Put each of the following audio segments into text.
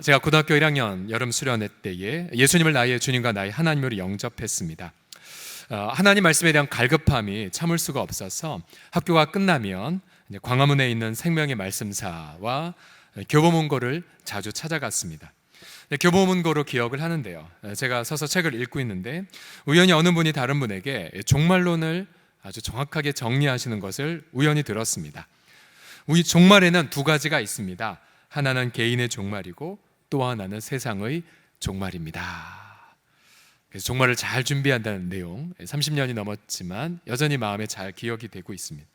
제가 고등학교 1학년 여름 수련회 때에 예수님을 나의 주님과 나의 하나님으로 영접했습니다. 하나님 말씀에 대한 갈급함이 참을 수가 없어서 학교가 끝나면 광화문에 있는 생명의 말씀사와 교보문고를 자주 찾아갔습니다. 교보문고로 기억을 하는데요, 제가 서서 책을 읽고 있는데 우연히 어느 분이 다른 분에게 종말론을 아주 정확하게 정리하시는 것을 우연히 들었습니다. 우리 종말에는 두 가지가 있습니다. 하나는 개인의 종말이고 또 하나는 세상의 종말입니다. 그래서 종말을 잘 준비한다는 내용, 30년이 넘었지만 여전히 마음에 잘 기억이 되고 있습니다.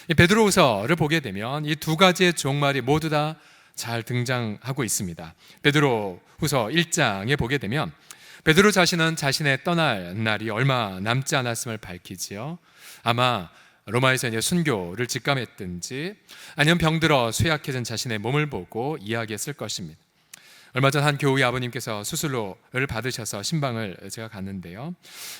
이 베드로후서를 보게 되면 이 두 가지의 종말이 모두 다 잘 등장하고 있습니다. 베드로후서 1장에 보게 되면 베드로 자신은 자신의 떠날 날이 얼마 남지 않았음을 밝히지요. 아마 로마에서 순교를 직감했든지 아니면 병들어 쇠약해진 자신의 몸을 보고 이야기했을 것입니다. 얼마 전 한 교우의 아버님께서 수술로를 받으셔서 신방을 제가 갔는데요,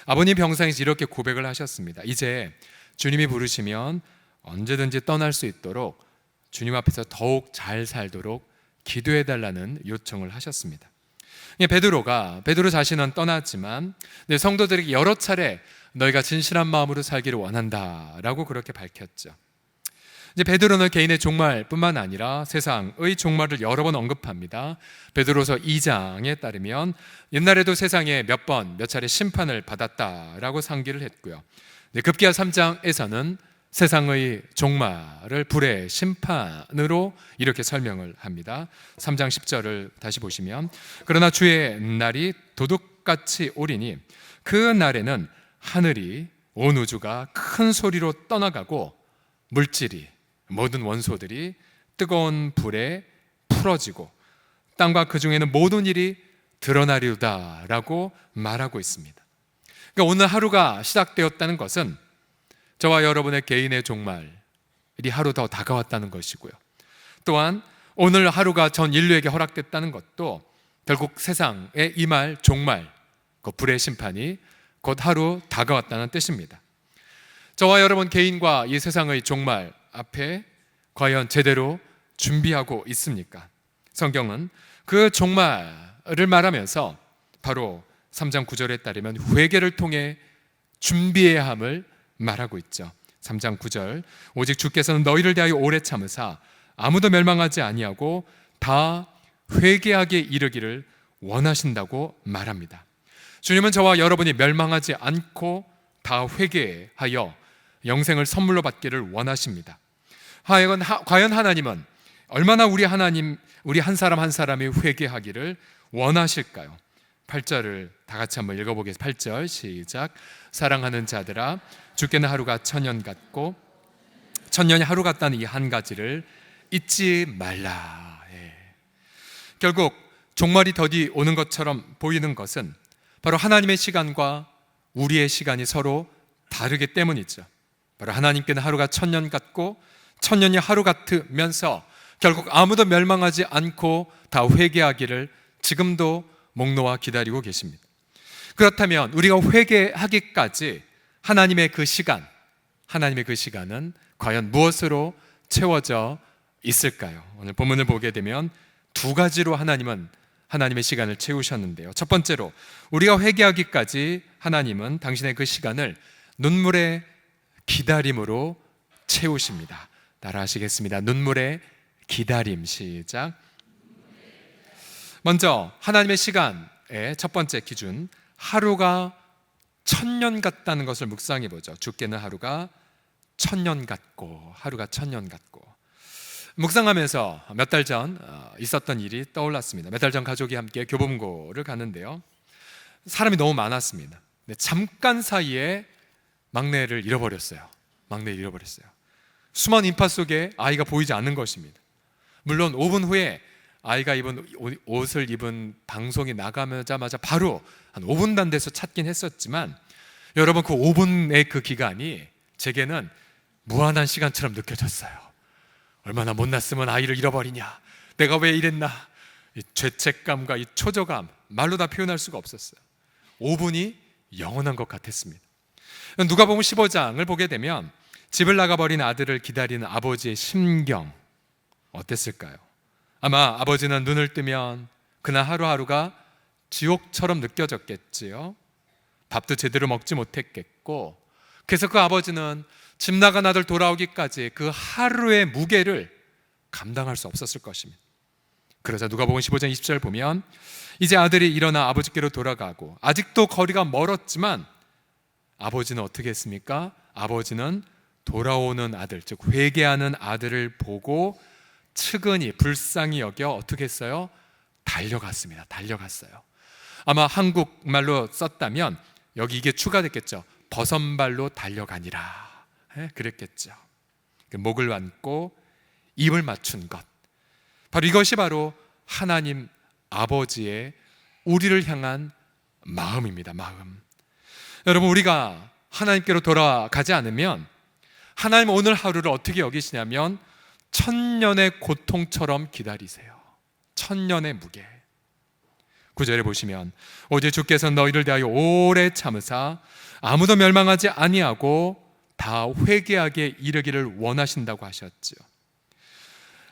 아버님 병상에서 이렇게 고백을 하셨습니다. 이제 주님이 부르시면 언제든지 떠날 수 있도록 주님 앞에서 더욱 잘 살도록 기도해달라는 요청을 하셨습니다. 베드로 자신은 떠났지만 성도들에게 여러 차례 너희가 진실한 마음으로 살기를 원한다라고 그렇게 밝혔죠. 이제 베드로는 개인의 종말뿐만 아니라 세상의 종말을 여러 번 언급합니다. 베드로서 2장에 따르면 옛날에도 세상에 몇 차례 심판을 받았다라고 상기를 했고요. 급기야 3장에서는 세상의 종말을 불의 심판으로 이렇게 설명을 합니다. 3장 10절을 다시 보시면 그러나 주의 날이 도둑같이 오리니 그 날에는 하늘이 온 우주가 큰 소리로 떠나가고 물질이 모든 원소들이 뜨거운 불에 풀어지고 땅과 그 중에는 모든 일이 드러나리로다라고 말하고 있습니다. 그러니까 오늘 하루가 시작되었다는 것은 저와 여러분의 개인의 종말이 하루 더 다가왔다는 것이고요, 또한 오늘 하루가 전 인류에게 허락됐다는 것도 결국 세상에 임할 종말, 그 불의 심판이 곧 하루 다가왔다는 뜻입니다. 저와 여러분 개인과 이 세상의 종말 앞에 과연 제대로 준비하고 있습니까? 성경은 그 종말을 말하면서 바로 3장 9절에 따르면 회개를 통해 준비해야 함을 말하고 있죠. 3장 9절 오직 주께서는 너희를 대하여 오래 참으사 아무도 멸망하지 아니하고 다 회개하게 이르기를 원하신다고 말합니다. 주님은 저와 여러분이 멸망하지 않고 다 회개하여 영생을 선물로 받기를 원하십니다. 과연 하나님은 얼마나 우리 한 사람 한 사람이 회개하기를 원하실까요? 8절을 다 같이 한번 읽어보겠습니다. 8절 시작. 사랑하는 자들아 주께는 하루가 천년 같고 천년이 하루 같다는 이 한 가지를 잊지 말라. 결국 종말이 더디 오는 것처럼 보이는 것은 바로 하나님의 시간과 우리의 시간이 서로 다르기 때문이죠. 바로 하나님께는 하루가 천년 같고 천년이 하루 같으면서 결국 아무도 멸망하지 않고 다 회개하기를 지금도 목 놓아 기다리고 계십니다. 그렇다면 우리가 회개하기까지 하나님의 그 시간은 과연 무엇으로 채워져 있을까요? 오늘 본문을 보게 되면 두 가지로 하나님의 시간을 채우셨는데요, 첫 번째로 우리가 회개하기까지 하나님은 당신의 그 시간을 눈물의 기다림으로 채우십니다. 따라 하시겠습니다. 눈물의 기다림. 시작. 먼저 하나님의 시간의 첫 번째 기준, 하루가 천년 같다는 것을 묵상해 보죠. 주께는 하루가 천년 같고 묵상하면서 몇 달 전 있었던 일이 떠올랐습니다. 몇 달 전 가족이 함께 교보문고를 갔는데요, 사람이 너무 많았습니다. 잠깐 사이에 막내를 잃어버렸어요. 수많은 인파 속에 아이가 보이지 않는 것입니다. 물론 5분 후에 아이가 입은 옷을 입은 방송이 나가자마자 바로 한 5분도 안 돼서 찾긴 했었지만 여러분, 그 5분의 그 기간이 제게는 무한한 시간처럼 느껴졌어요. 얼마나 못났으면 아이를 잃어버리냐, 내가 왜 이랬나, 이 죄책감과 이 초조감 말로 다 표현할 수가 없었어요. 5분이 영원한 것 같았습니다. 누가복음 15장을 보게 되면 집을 나가버린 아들을 기다리는 아버지의 심경 어땠을까요? 아마 아버지는 눈을 뜨면 그날 하루하루가 지옥처럼 느껴졌겠지요. 밥도 제대로 먹지 못했겠고, 그래서 그 아버지는 집 나간 아들 돌아오기까지 그 하루의 무게를 감당할 수 없었을 것입니다. 그러자 누가복음 15장 20절 보면 이제 아들이 일어나 아버지께로 돌아가고, 아직도 거리가 멀었지만 아버지는 어떻게 했습니까? 아버지는 돌아오는 아들, 즉 회개하는 아들을 보고 측은히 불쌍히 여겨 어떻게 했어요? 달려갔습니다. 달려갔어요. 아마 한국말로 썼다면 여기 이게 추가됐겠죠. 버선발로 달려가니라, 그랬겠죠. 목을 완고 입을 맞춘 것, 바로 이것이 바로 하나님 아버지의 우리를 향한 마음입니다. 마음. 여러분, 우리가 하나님께로 돌아가지 않으면 하나님 오늘 하루를 어떻게 여기시냐면 천년의 고통처럼 기다리세요. 천년의 무게. 9절에 보시면 오직 주께서 너희를 대하여 오래 참으사 아무도 멸망하지 아니하고 다 회개하게 이르기를 원하신다고 하셨죠.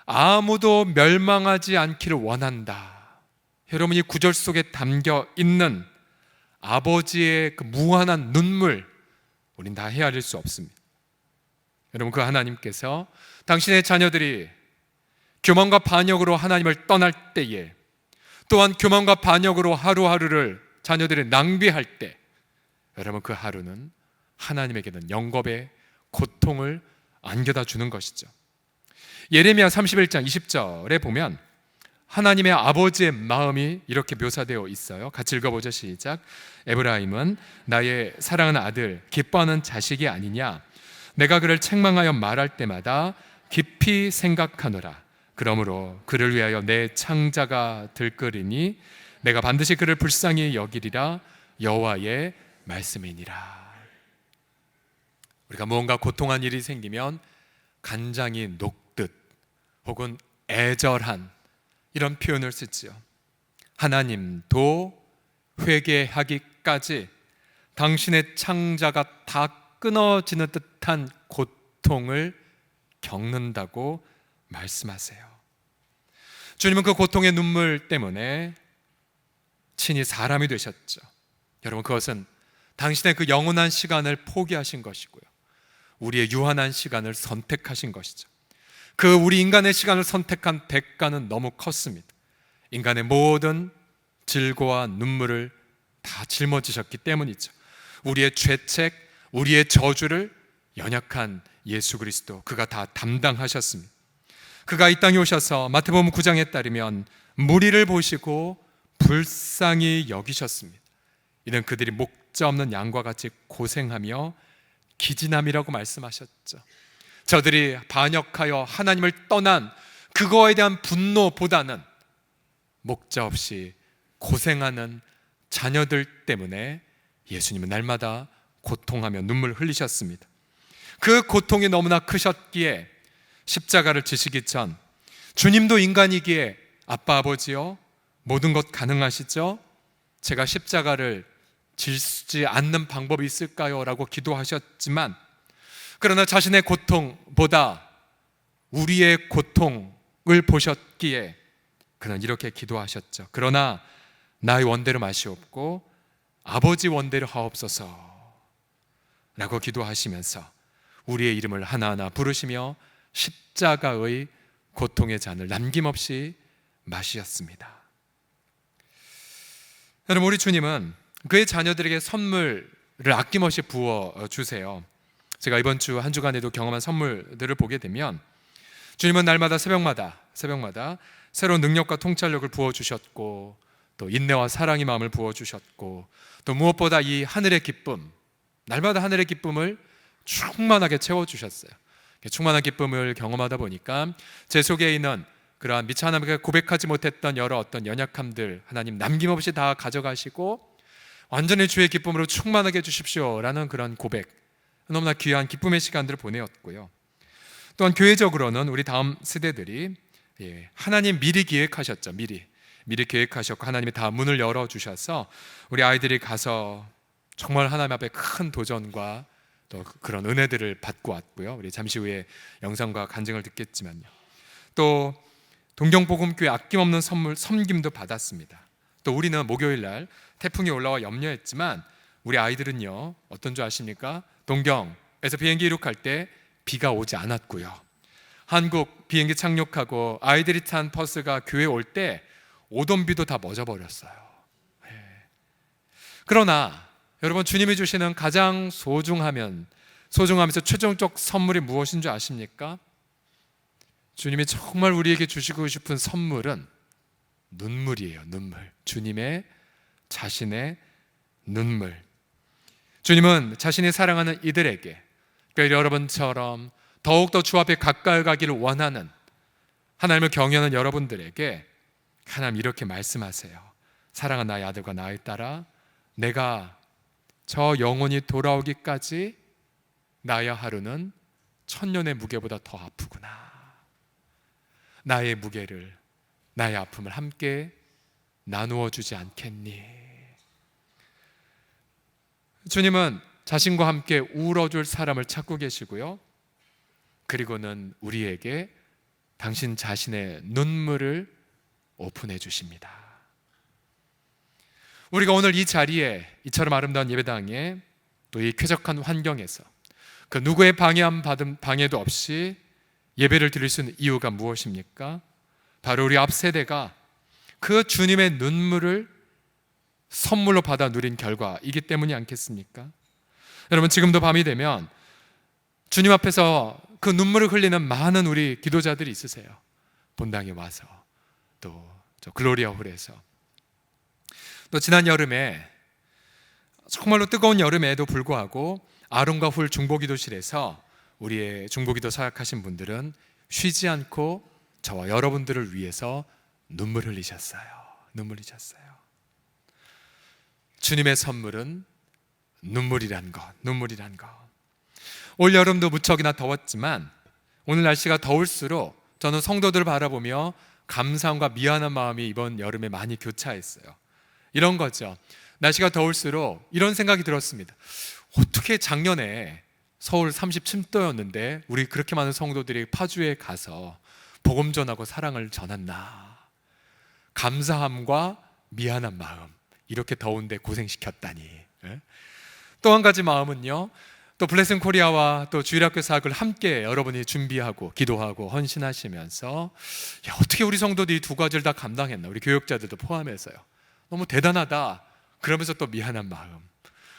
아무도 멸망하지 않기를 원한다. 여러분, 이 구절 속에 담겨 있는 아버지의 그 무한한 눈물, 우린 다 헤아릴 수 없습니다. 여러분, 그 하나님께서 당신의 자녀들이 교만과 반역으로 하나님을 떠날 때에, 또한 교만과 반역으로 하루하루를 자녀들이 낭비할 때, 여러분 그 하루는 하나님에게는 영겁의 고통을 안겨다 주는 것이죠. 예레미야 31장 20절에 보면 하나님의 아버지의 마음이 이렇게 묘사되어 있어요. 같이 읽어보죠. 시작. 에브라임은 나의 사랑하는 아들, 기뻐하는 자식이 아니냐. 내가 그를 책망하여 말할 때마다 깊이 생각하노라. 그러므로 그를 위하여 내 창자가 들끓으니 내가 반드시 그를 불쌍히 여기리라. 여호와의 말씀이니라. 우리가 무언가 고통한 일이 생기면 간장이 녹듯 혹은 애절한 이런 표현을 쓰지요. 하나님도 회개하기까지 당신의 창자가 다 끊어지는 듯한 고통을 겪는다고 말씀하세요. 주님은 그 고통의 눈물 때문에 친히 사람이 되셨죠. 여러분, 그것은 당신의 그 영원한 시간을 포기하신 것이고요, 우리의 유한한 시간을 선택하신 것이죠. 그 우리 인간의 시간을 선택한 대가는 너무 컸습니다. 인간의 모든 질고와 눈물을 다 짊어지셨기 때문이죠. 우리의 죄책, 우리의 저주를 연약한 예수 그리스도, 그가 다 담당하셨습니다. 그가 이 땅에 오셔서 마태복음 9장에 따르면 무리를 보시고 불쌍히 여기셨습니다. 이는 그들이 목자 없는 양과 같이 고생하며 기진함이라고 말씀하셨죠. 저들이 반역하여 하나님을 떠난 그거에 대한 분노보다는 목자 없이 고생하는 자녀들 때문에 예수님은 날마다 고통하며 눈물 흘리셨습니다. 그 고통이 너무나 크셨기에 십자가를 지시기 전 주님도 인간이기에 아빠 아버지요, 모든 것 가능하시죠? 제가 십자가를 지지 않는 방법이 있을까요? 라고 기도하셨지만, 그러나 자신의 고통보다 우리의 고통을 보셨기에 그는 이렇게 기도하셨죠. 그러나 나의 원대로 마시옵고 아버지 원대로 하옵소서 라고 기도하시면서 우리의 이름을 하나하나 부르시며 십자가의 고통의 잔을 남김없이 마시었습니다. 여러분, 우리 주님은 그의 자녀들에게 선물을 아낌없이 부어주세요. 제가 이번 주 한 주간에도 경험한 선물들을 보게 되면 주님은 날마다 새벽마다 새로운 능력과 통찰력을 부어주셨고, 또 인내와 사랑의 마음을 부어주셨고, 또 무엇보다 이 하늘의 기쁨, 날마다 하늘의 기쁨을 충만하게 채워주셨어요. 충만한 기쁨을 경험하다 보니까 제 속에 있는 그러한 미처 하나님께 고백하지 못했던 여러 어떤 연약함들 하나님 남김없이 다 가져가시고 완전히 주의 기쁨으로 충만하게 해주십시오 라는 그런 고백, 너무나 귀한 기쁨의 시간들을 보내었고요. 또한 교회적으로는 우리 다음 세대들이 하나님 미리 기획하셨죠. 미리 계획하셨고 하나님이 다 문을 열어주셔서 우리 아이들이 가서 정말 하나님 앞에 큰 도전과 또 그런 은혜들을 받고 왔고요. 우리 잠시 후에 영상과 간증을 듣겠지만요. 또 동경복음교회 아낌없는 선물 섬김도 받았습니다. 또 우리는 목요일 날 태풍이 올라와 염려했지만 우리 아이들은요, 어떤 줄 아십니까? 동경에서 비행기 이륙할 때 비가 오지 않았고요, 한국 비행기 착륙하고 아이들이 탄 버스가 교회에 올 때 오던 비도 다 멎어버렸어요. 그러나 여러분, 주님이 주시는 가장 소중하면서 최종적 선물이 무엇인 줄 아십니까? 주님이 정말 우리에게 주시고 싶은 선물은 눈물이에요. 눈물. 주님의 자신의 눈물. 주님은 자신이 사랑하는 이들에게, 그러니까 여러분처럼 더욱더 주 앞에 가까이 가기를 원하는, 하나님을 경외하는 여러분들에게 하나님 이렇게 말씀하세요. 사랑하는 나의 아들과 나의 딸아, 내가 저 영혼이 돌아오기까지 나의 하루는 천년의 무게보다 더 아프구나. 나의 무게를, 나의 아픔을 함께 나누어 주지 않겠니? 주님은 자신과 함께 울어줄 사람을 찾고 계시고요, 그리고는 우리에게 당신 자신의 눈물을 오픈해 주십니다. 우리가 오늘 이 자리에, 이처럼 아름다운 예배당에, 또 이 쾌적한 환경에서 그 누구의 방해도 없이 예배를 드릴 수 있는 이유가 무엇입니까? 바로 우리 앞 세대가 그 주님의 눈물을 선물로 받아 누린 결과이기 때문이 아니겠습니까? 여러분, 지금도 밤이 되면 주님 앞에서 그 눈물을 흘리는 많은 우리 기도자들이 있으세요. 본당에 와서, 또 저 글로리아 홀에서, 또 지난 여름에, 정말로 뜨거운 여름에도 불구하고 아론과 홀 중보기도실에서 우리의 중보기도 사역하신 분들은 쉬지 않고 저와 여러분들을 위해서 눈물 흘리셨어요. 눈물 흘리셨어요. 주님의 선물은 눈물이란 것. 올 여름도 무척이나 더웠지만 오늘 날씨가 더울수록 저는 성도들을 바라보며 감사함과 미안한 마음이 이번 여름에 많이 교차했어요. 이런 거죠. 날씨가 더울수록 이런 생각이 들었습니다. 어떻게 작년에 서울 37도였는데 우리 그렇게 많은 성도들이 파주에 가서 복음 전하고 사랑을 전했나. 감사함과 미안한 마음, 이렇게 더운데 고생시켰다니. 또 한 가지 마음은요, 또 블레싱 코리아와 또 주일학교 사역을 함께 여러분이 준비하고 기도하고 헌신하시면서, 어떻게 우리 성도들이 두 가지를 다 감당했나, 우리 교역자들도 포함해서요. 너무 대단하다. 그러면서 또 미안한 마음.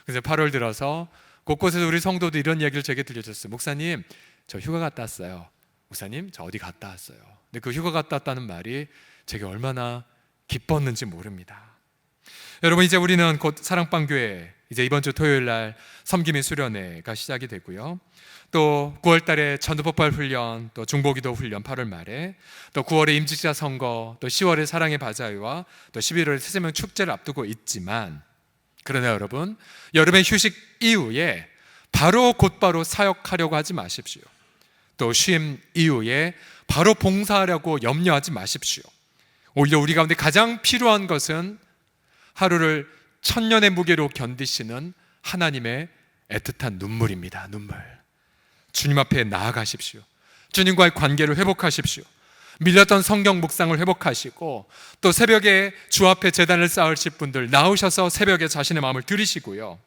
그래서 8월 들어서 곳곳에서 우리 성도들이 이런 얘기를 제게 들려줬어요. 목사님, 저 휴가 갔다 왔어요. 목사님, 저 어디 갔다 왔어요. 근데 그 휴가 갔다 왔다는 말이 제게 얼마나 기뻤는지 모릅니다. 여러분, 이제 우리는 곧 사랑방교회, 이제 이번 주 토요일 날 섬김의 수련회가 시작이 되고요, 또 9월 달에 전도폭발 훈련, 또 중보기도 훈련 8월 말에, 또 9월에 임직자 선거, 또 10월에 사랑의 바자회와 또 11월에 새세명 축제를 앞두고 있지만, 그러나 여러분, 여름의 휴식 이후에 곧바로 사역하려고 하지 마십시오. 또 쉼 이후에 바로 봉사하려고 염려하지 마십시오. 오히려 우리 가운데 가장 필요한 것은 하루를 천년의 무게로 견디시는 하나님의 애틋한 눈물입니다. 눈물. 주님 앞에 나아가십시오. 주님과의 관계를 회복하십시오. 밀렸던 성경 묵상을 회복하시고, 또 새벽에 주 앞에 제단을 쌓으실 분들 나오셔서 새벽에 자신의 마음을 들이시고요.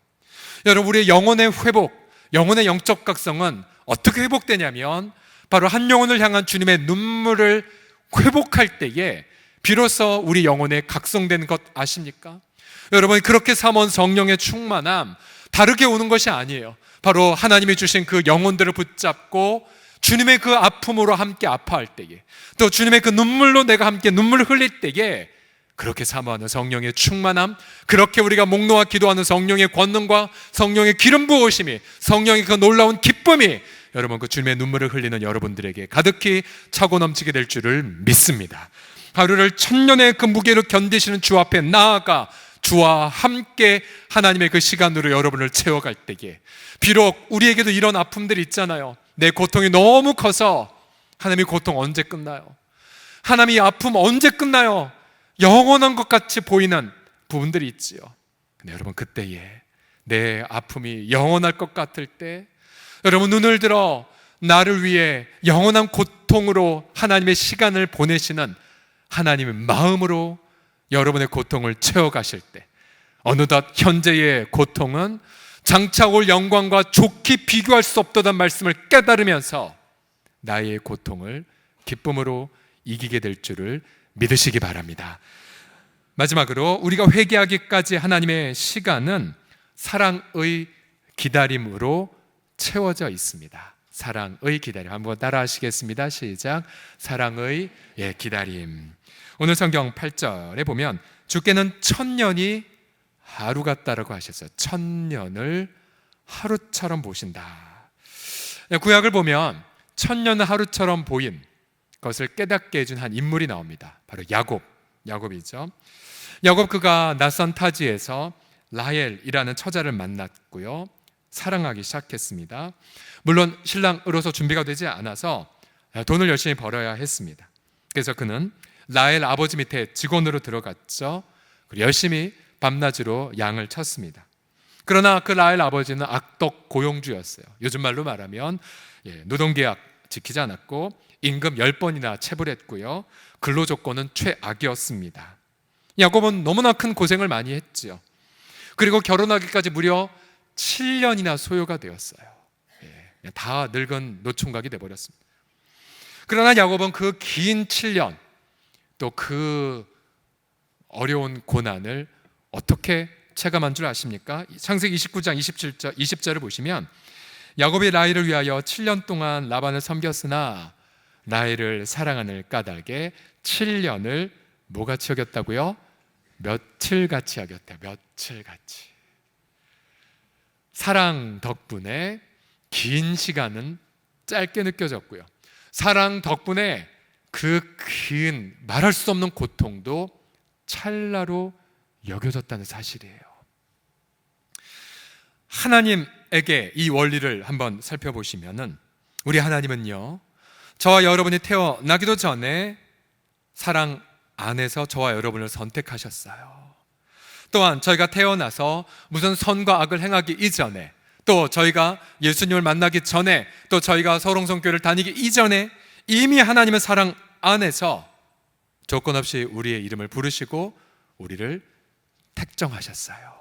여러분, 우리의 영혼의 회복, 영혼의 영적 각성은 어떻게 회복되냐면 바로 한 영혼을 향한 주님의 눈물을 회복할 때에 비로소 우리 영혼에 각성되는 것 아십니까? 여러분, 그렇게 삼은 성령의 충만함, 다르게 오는 것이 아니에요. 바로 하나님이 주신 그 영혼들을 붙잡고 주님의 그 아픔으로 함께 아파할 때에, 또 주님의 그 눈물로 내가 함께 눈물을 흘릴 때에 그렇게 사모하는 성령의 충만함, 그렇게 우리가 목 놓아 기도하는 성령의 권능과 성령의 기름 부으심이, 성령의 그 놀라운 기쁨이 여러분, 그 주님의 눈물을 흘리는 여러분들에게 가득히 차고 넘치게 될 줄을 믿습니다. 하루를 천년의 그 무게를 견디시는 주 앞에 나아가 주와 함께 하나님의 그 시간으로 여러분을 채워갈 때에, 비록 우리에게도 이런 아픔들이 있잖아요. 내 고통이 너무 커서 하나님의 고통 언제 끝나요? 하나님의 아픔 언제 끝나요? 영원한 것 같이 보이는 부분들이 있지요. 근데 여러분, 그때에 내 아픔이 영원할 것 같을 때, 여러분 눈을 들어 나를 위해 영원한 고통으로 하나님의 시간을 보내시는 하나님의 마음으로 여러분의 고통을 채워가실 때 어느덧 현재의 고통은 장차 올 영광과 좋게 비교할 수 없다는 말씀을 깨달으면서 나의 고통을 기쁨으로 이기게 될 줄을 믿으시기 바랍니다. 마지막으로 우리가 회개하기까지 하나님의 시간은 사랑의 기다림으로 채워져 있습니다. 사랑의 기다림. 한번 따라 하시겠습니다. 시작. 사랑의 기다림. 오늘 성경 8절에 보면 주께는 1000년이 하루 같다라고 하셨어요. 1000년을 하루처럼 보신다. 구약을 보면 1000년을 하루처럼 보인 것을 깨닫게 해준 한 인물이 나옵니다. 바로 야곱이죠. 야곱 그가 낯선 타지에서 라헬이라는 처자를 만났고요. 사랑하기 시작했습니다. 물론 신랑으로서 준비가 되지 않아서 돈을 열심히 벌어야 했습니다. 그래서 그는 라헬 아버지 밑에 직원으로 들어갔죠. 그리고 열심히 밤낮으로 양을 쳤습니다. 그러나 그 라헬 아버지는 악덕 고용주였어요. 요즘 말로 말하면 노동계약 지키지 않았고 임금 10번이나 체불했고요. 근로조건은 최악이었습니다. 야곱은 너무나 큰 고생을 많이 했죠. 그리고 결혼하기까지 무려 7년이나 소요가 되었어요. 다 늙은 노총각이 돼버렸습니다. 그러나 야곱은 그 긴 7년 또 그 어려운 고난을 어떻게 체감한 줄 아십니까? 창세기 29장 20절을 보시면 야곱이 라헬을 위하여 7년 동안 라반을 섬겼으나 라헬을 사랑하는 까닭에 7년을 뭐같이 여겼다고요? 며칠같이 여겼대요. 며칠같이. 사랑 덕분에 긴 시간은 짧게 느껴졌고요. 사랑 덕분에 그 긴 말할 수 없는 고통도 찰나로 여겨졌다는 사실이에요. 하나님에게 이 원리를 한번 살펴보시면은 우리 하나님은요, 저와 여러분이 태어나기도 전에 사랑 안에서 저와 여러분을 선택하셨어요. 또한 저희가 태어나서 무슨 선과 악을 행하기 이전에, 또 저희가 예수님을 만나기 전에, 또 저희가 서롱성교를 다니기 이전에 이미 하나님은 사랑 안에서 조건 없이 우리의 이름을 부르시고 우리를 택정하셨어요.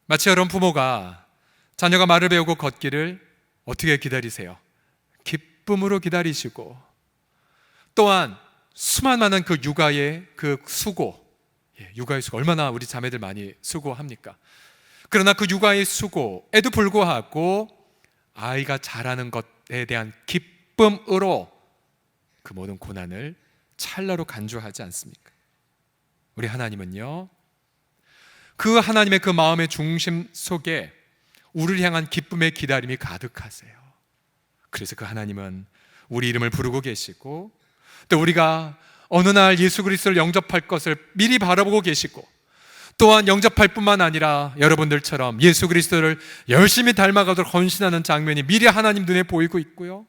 마치 여러분 부모가 자녀가 말을 배우고 걷기를 어떻게 기다리세요? 기쁨으로 기다리시고, 또한 수많은 그 육아의 그 수고, 육아의 수고 얼마나 우리 자매들 많이 수고합니까? 그러나 그 육아의 수고에도 불구하고 아이가 자라는 것에 대한 기쁨으로 그 모든 고난을 찰나로 간주하지 않습니까? 우리 하나님은요, 그 하나님의 그 마음의 중심 속에 우리를 향한 기쁨의 기다림이 가득하세요. 그래서 그 하나님은 우리 이름을 부르고 계시고, 또 우리가 어느 날 예수 그리스도를 영접할 것을 미리 바라보고 계시고, 또한 영접할 뿐만 아니라 여러분들처럼 예수 그리스도를 열심히 닮아가도록 헌신하는 장면이 미리 하나님 눈에 보이고 있고요.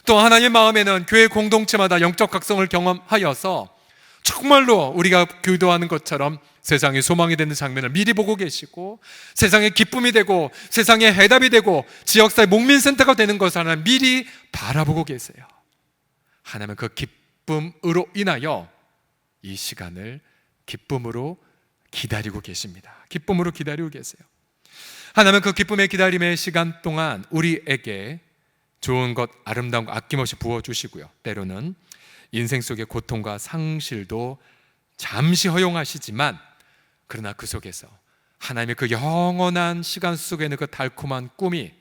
또 하나님의 마음에는 교회 공동체마다 영적 각성을 경험하여서 정말로 우리가 기도하는 것처럼 세상의 소망이 되는 장면을 미리 보고 계시고, 세상의 기쁨이 되고 세상의 해답이 되고 지역사회 목민센터가 되는 것을 하나님 미리 바라보고 계세요. 하나님은 그 기쁨으로 인하여 이 시간을 기쁨으로 기다리고 계십니다. 기쁨으로 기다리고 계세요. 하나님은 그 기쁨의 기다림의 시간 동안 우리에게 좋은 것, 아름다운 것 아낌없이 부어주시고요, 때로는 인생 속의 고통과 상실도 잠시 허용하시지만, 그러나 그 속에서 하나님의 그 영원한 시간 속에 있는 그 달콤한 꿈이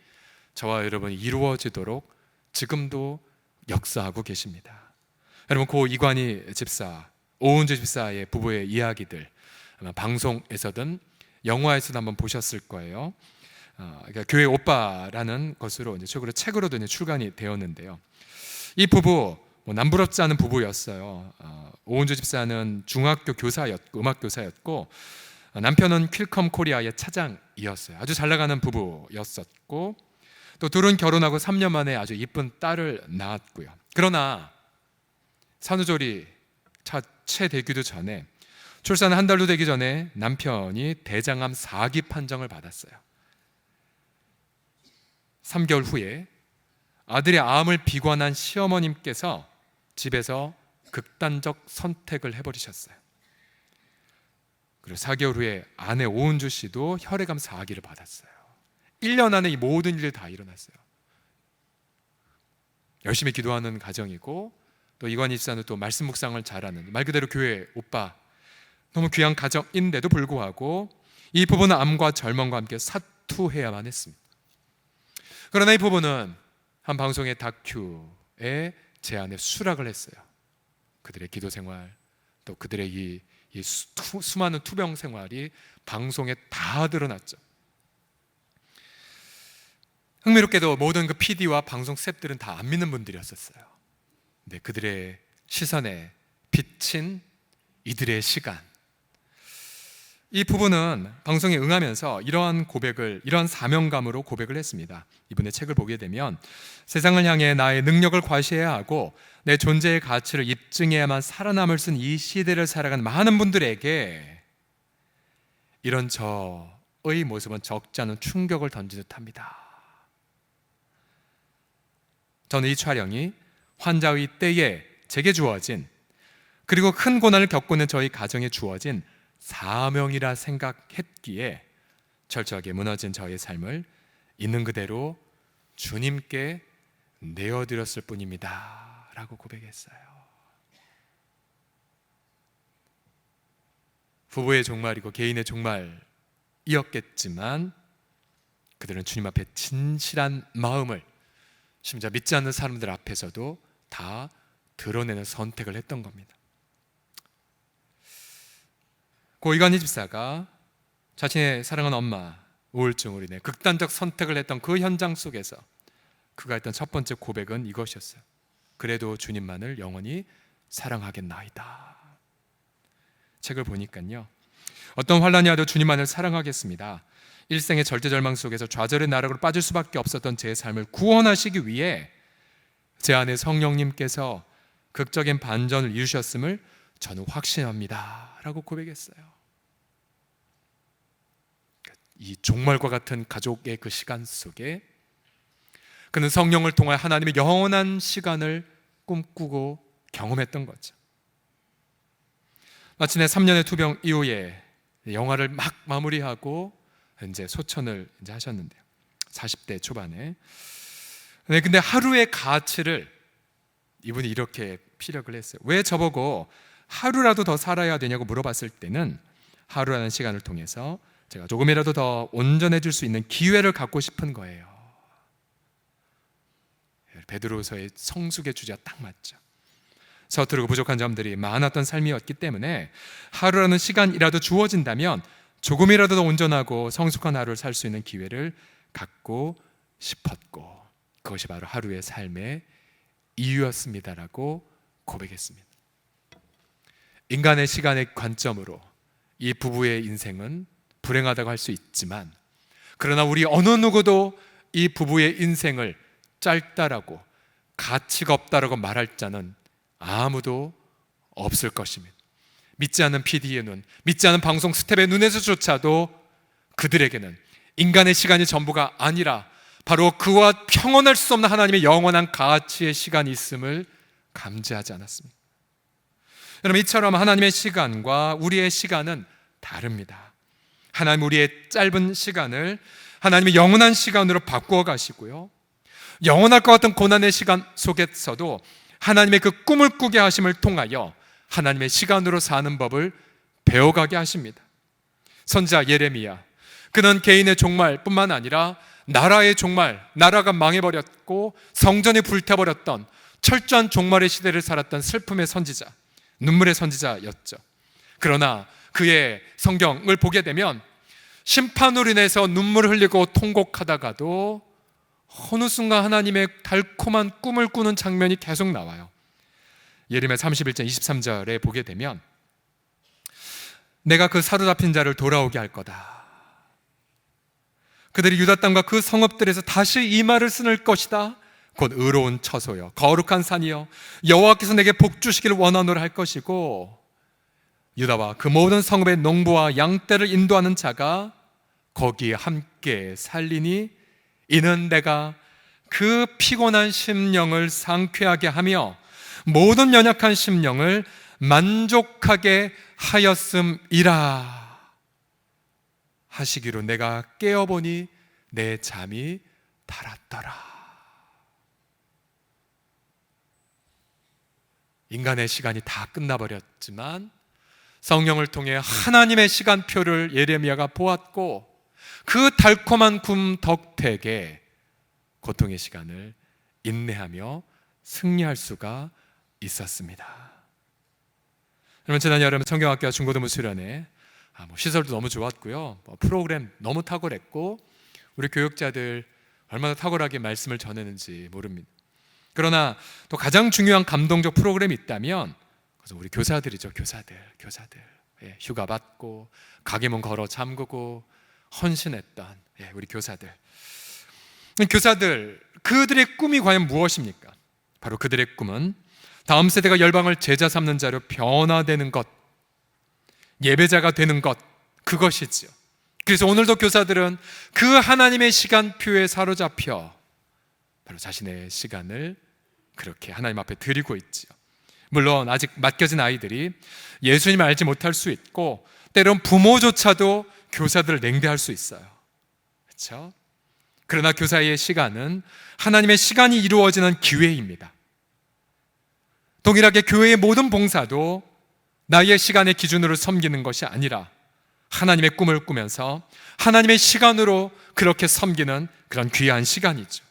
저와 여러분이 이루어지도록 지금도 역사하고 계십니다. 여러분, 고 이관희 집사, 오은주 집사의 부부의 이야기들 아마 방송에서든 영화에서도 한번 보셨을 거예요. 그러니까 교회 오빠라는 것으로 이제 최근에 책으로도 이제 출간이 되었는데요. 이 부부 남부럽지 않은 부부였어요. 오은주 집사는 중학교 교사였고, 음악 교사였고, 남편은 퀼컴 코리아의 차장이었어요. 아주 잘 나가는 부부였었고, 또 둘은 결혼하고 3년 만에 아주 이쁜 딸을 낳았고요. 그러나 산후조리 채 되기도 전에, 출산 한 달도 되기 전에 남편이 대장암 4기 판정을 받았어요. 3개월 후에 아들의 암을 비관한 시어머님께서 집에서 극단적 선택을 해버리셨어요. 그리고 4개월 후에 아내 오은주 씨도 혈액암 4기를 받았어요. 1년 안에 이 모든 일이 다 일어났어요. 열심히 기도하는 가정이고, 또 이관희 집사는 또 말씀 묵상을 잘하는, 말 그대로 교회 오빠, 너무 귀한 가정인데도 불구하고 이 부부는 암과 절망과 함께 사투해야만 했습니다. 그러나 이 부부는 한 방송의 다큐에 제안에 수락을 했어요. 그들의 기도 생활, 또 그들의 이 수많은 투병 생활이 방송에 다 드러났죠. 흥미롭게도 모든 그 PD와 방송 스태프들은 다 안 믿는 분들이었었어요. 근데 그들의 시선에 비친 이들의 시간, 이 부부는 방송에 응하면서 이러한 고백을, 이러한 사명감으로 고백을 했습니다. 이분의 책을 보게 되면 세상을 향해 나의 능력을 과시해야 하고 내 존재의 가치를 입증해야만 살아남을 수 있는 이 시대를 살아가는 많은 분들에게 이런 저의 모습은 적지 않은 충격을 던진 듯합니다. 저는 이 촬영이 환자의 때에 제게 주어진, 그리고 큰 고난을 겪고 있는 저희 가정에 주어진 사명이라 생각했기에 철저하게 무너진 저의 삶을 있는 그대로 주님께 내어드렸을 뿐입니다 라고 고백했어요. 부부의 종말이고 개인의 종말이었겠지만 그들은 주님 앞에 진실한 마음을 심지어 믿지 않는 사람들 앞에서도 다 드러내는 선택을 했던 겁니다. 고 이관희 집사가 자신의 사랑하는 엄마 우울증으로 인해 극단적 선택을 했던 그 현장 속에서 그가 했던 첫 번째 고백은 이것이었어요. 그래도 주님만을 영원히 사랑하겠나이다. 책을 보니까요, 어떤 환난이 와도 주님만을 사랑하겠습니다. 일생의 절대절망 속에서 좌절의 나락으로 빠질 수밖에 없었던 제 삶을 구원하시기 위해 제 안에 성령님께서 극적인 반전을 이루셨음을 저는 확신합니다 라고 고백했어요. 이 종말과 같은 가족의 그 시간 속에 그는 성령을 통해 하나님의 영원한 시간을 꿈꾸고 경험했던 거죠. 마침내 3년의 투병 이후에 영화를 막 마무리하고 이제 소천을 이제 하셨는데요. 40대 초반에. 근데 하루의 가치를 이분이 이렇게 피력을 했어요. 왜 저보고 하루라도 더 살아야 되냐고 물어봤을 때는 하루라는 시간을 통해서 제가 조금이라도 더 온전해질 수 있는 기회를 갖고 싶은 거예요. 베드로서의 성숙의 주제가 딱 맞죠. 서투르고 부족한 점들이 많았던 삶이었기 때문에 하루라는 시간이라도 주어진다면 조금이라도 더 온전하고 성숙한 하루를 살 수 있는 기회를 갖고 싶었고, 그것이 바로 하루의 삶의 이유였습니다라고 고백했습니다. 인간의 시간의 관점으로 이 부부의 인생은 불행하다고 할 수 있지만, 그러나 우리 어느 누구도 이 부부의 인생을 짧다라고, 가치가 없다라고 말할 자는 아무도 없을 것입니다. 믿지 않는 PD의 눈, 믿지 않는 방송 스텝의 눈에서조차도 그들에게는 인간의 시간이 전부가 아니라 바로 그와 평온할 수 없는 하나님의 영원한 가치의 시간이 있음을 감지하지 않았습니다. 여러분, 이처럼 하나님의 시간과 우리의 시간은 다릅니다. 하나님 우리의 짧은 시간을 하나님의 영원한 시간으로 바꾸어 가시고요, 영원할 것 같은 고난의 시간 속에서도 하나님의 그 꿈을 꾸게 하심을 통하여 하나님의 시간으로 사는 법을 배워가게 하십니다. 선지자 예레미야, 그는 개인의 종말뿐만 아니라 나라의 종말, 나라가 망해버렸고 성전이 불타버렸던 철저한 종말의 시대를 살았던 슬픔의 선지자, 눈물의 선지자였죠. 그러나 그의 성경을 보게 되면 심판으로 인해서 눈물을 흘리고 통곡하다가도 어느 순간 하나님의 달콤한 꿈을 꾸는 장면이 계속 나와요. 예레미야 31장 23절에 보게 되면 내가 그 사로잡힌 자를 돌아오게 할 거다. 그들이 유다 땅과 그 성읍들에서 다시 이 말을 쓰는 것이다. 곧 의로운 처소여, 거룩한 산이여, 여호와께서 내게 복 주시기를 원하노라 할 것이고, 유다와 그 모든 성읍의 농부와 양떼를 인도하는 자가 거기에 함께 살리니 이는 내가 그 피곤한 심령을 상쾌하게 하며 모든 연약한 심령을 만족하게 하였음이라 하시기로 내가 깨어보니 내 잠이 달았더라. 인간의 시간이 다 끝나버렸지만 성령을 통해 하나님의 시간표를 예레미야가 보았고 그 달콤한 굼 덕택에 고통의 시간을 인내하며 승리할 수가 있었습니다. 여러분, 지난 여름 성경학교 중고등부 수련회 시설도 너무 좋았고요, 프로그램 너무 탁월했고 우리 교육자들 얼마나 탁월하게 말씀을 전했는지 모릅니다. 그러나 또 가장 중요한 감동적 프로그램이 있다면 그래서 우리 교사들이죠. 교사들 휴가 받고 가게문 걸어 잠그고 헌신했던 우리 교사들, 그들의 꿈이 과연 무엇입니까? 바로 그들의 꿈은 다음 세대가 열방을 제자 삼는 자로 변화되는 것, 예배자가 되는 것, 그것이죠. 그래서 오늘도 교사들은 그 하나님의 시간표에 사로잡혀 바로 자신의 시간을 그렇게 하나님 앞에 드리고 있죠. 물론 아직 맡겨진 아이들이 예수님을 알지 못할 수 있고 때론 부모조차도 교사들을 냉대할 수 있어요. 그렇죠? 그러나 교사의 시간은 하나님의 시간이 이루어지는 기회입니다. 동일하게 교회의 모든 봉사도 나의 시간의 기준으로 섬기는 것이 아니라 하나님의 꿈을 꾸면서 하나님의 시간으로 그렇게 섬기는 그런 귀한 시간이죠.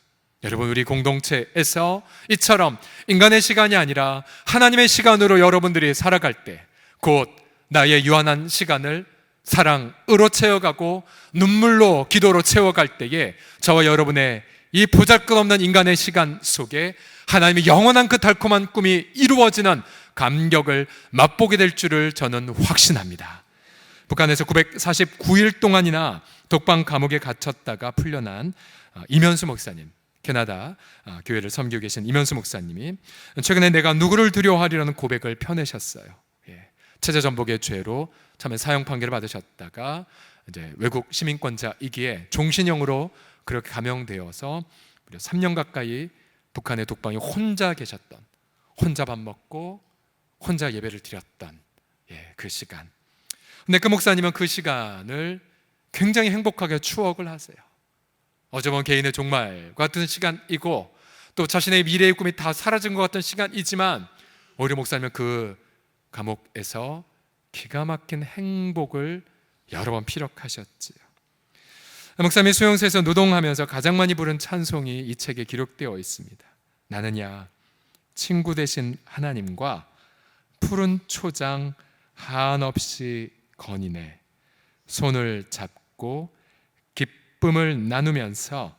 여러분, 우리 공동체에서 이처럼 인간의 시간이 아니라 하나님의 시간으로 여러분들이 살아갈 때, 곧 나의 유한한 시간을 사랑으로 채워가고 눈물로 기도로 채워갈 때에 저와 여러분의 이 보잘것없는 인간의 시간 속에 하나님의 영원한 그 달콤한 꿈이 이루어지는 감격을 맛보게 될 줄을 저는 확신합니다. 북한에서 949일 동안이나 독방 감옥에 갇혔다가 풀려난 이면수 목사님, 캐나다 교회를 섬기고 계신 이면수 목사님이 최근에 내가 누구를 두려워하리라는 고백을 펴내셨어요. 체제 전복의 죄로 처음에 사형 판결을 받으셨다가 이제 외국 시민권자이기에 종신형으로 그렇게 감형되어서 무려 3년 가까이 북한의 독방에 혼자 계셨던, 혼자 밥 먹고 혼자 예배를 드렸던 그 시간. 근데 그 목사님은 그 시간을 굉장히 행복하게 추억을 하세요. 어쩌면 개인의 종말 같은 시간이고 또 자신의 미래의 꿈이 다 사라진 것 같은 시간이지만 오히려 목사님은 그 감옥에서 기가 막힌 행복을 여러 번 피력하셨지요. 목사님이 수용소에서 노동하면서 가장 많이 부른 찬송이 이 책에 기록되어 있습니다. 나는야 친구 되신 하나님과 푸른 초장 한없이 거니네, 손을 잡고 기쁨을 나누면서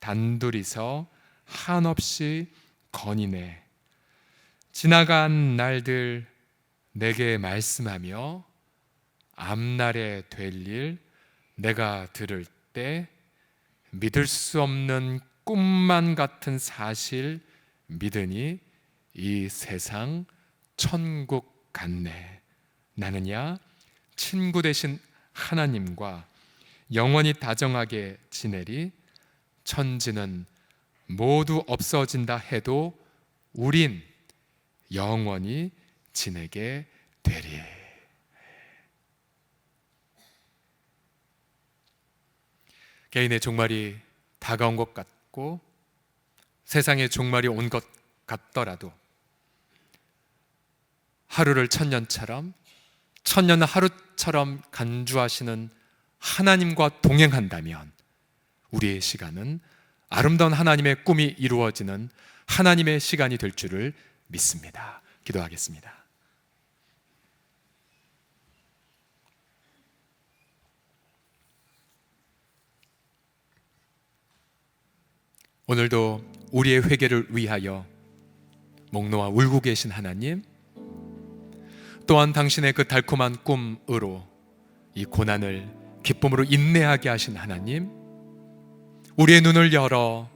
단둘이서 한없이 거니네. 지나간 날들 내게 말씀하며 앞날에 될 일 내가 들을 때 믿을 수 없는 꿈만 같은 사실 믿으니 이 세상 천국 같네. 나는야 친구 되신 하나님과 영원히 다정하게 지내리. 천지는 모두 없어진다 해도 우린 영원히 지내게 되리. 개인의 종말이 다가온 것 같고 세상의 종말이 온 것 같더라도 하루를 천년처럼, 천년을 하루처럼 간주하시는 하나님과 동행한다면 우리의 시간은 아름다운 하나님의 꿈이 이루어지는 하나님의 시간이 될 줄을 믿습니다. 기도하겠습니다. 오늘도 우리의 회개를 위하여 목 놓아 울고 계신 하나님, 또한 당신의 그 달콤한 꿈으로 이 고난을 기쁨으로 인내하게 하신 하나님, 우리의 눈을 열어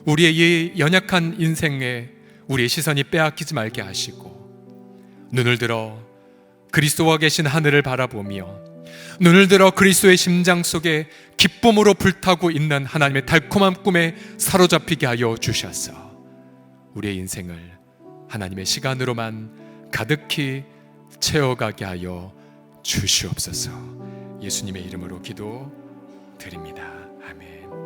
우리의 이 연약한 인생에 우리의 시선이 빼앗기지 말게 하시고 눈을 들어 그리스도와 계신 하늘을 바라보며 눈을 들어 그리스도의 심장 속에 기쁨으로 불타고 있는 하나님의 달콤한 꿈에 사로잡히게 하여 주셔서 우리의 인생을 하나님의 시간으로만 가득히 채워가게 하여 주시옵소서. 예수님의 이름으로 기도드립니다.